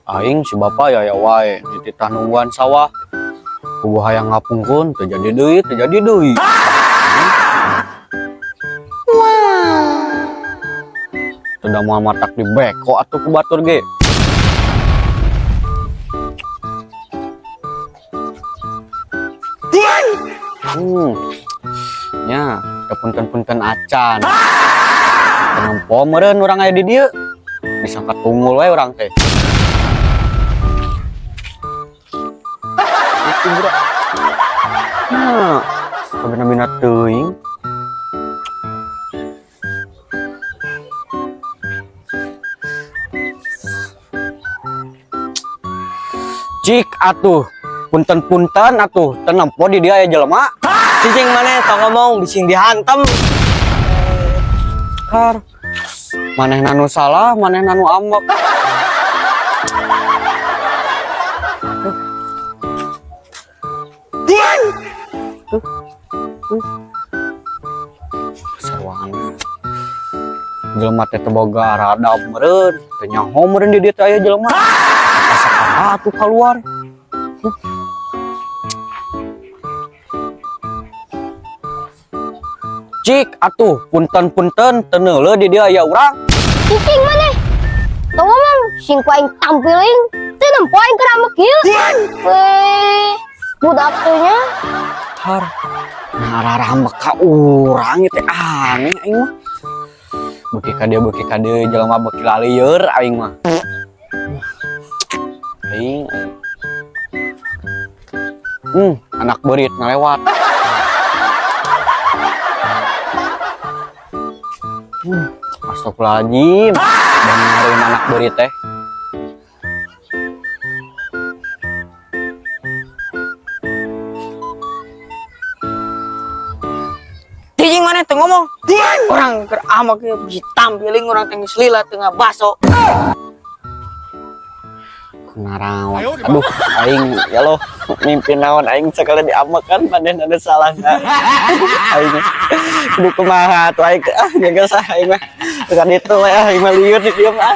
Aing si bapak ya wae di tanggungan sawah. Kubu hayang ngapungkeun terjadi deui. Teu mau matak di beko atuh ku batur ge. Ya, punten-punten acan. Kenempo meureun urang aya di dieu. Disangka tunggul we urang teh. Itu bro. Nah, kabina-bina teuing. Cik atuh, punten-punten atuh, teu nempo di dia aya jelema. Cicing mana tau ngomong bising dihantem. Kar, maneh nanu salah, maneh nanu ambek. Sarwana. Jelema teh teu boga radab meureun, teu nyaho meureun di dieu teh aya jelema. Sakapa atuh keluar. Cik atuh, punten-punten teu neuleul di dieu aya urang. Cicing maneh tau ngomong sing ku aing tampiling teu nempo aing keur ambek ieu. Weh, budak teh nya. Har, ngararah ambek ka urang teh aneh aing mah. Beuki ka dieu jelema beuki lalieur aing mah. Aing. Anak beurit ngalewat. Astagfirullahaladzim. Dan ngaruhin anak beurit teh. Cicing mana teu ngomong. Orang keur amak ieu bisi tampiling urang teh geus lila teu ngabaso. Narawan. Aduh, aing ya lo mimpi naon aing sekali diamakan panen ada salahnya. Aing kudu kumaha tuh aing gagal sah aing mah. Tekan itu we aing mah lieur di dieu mah.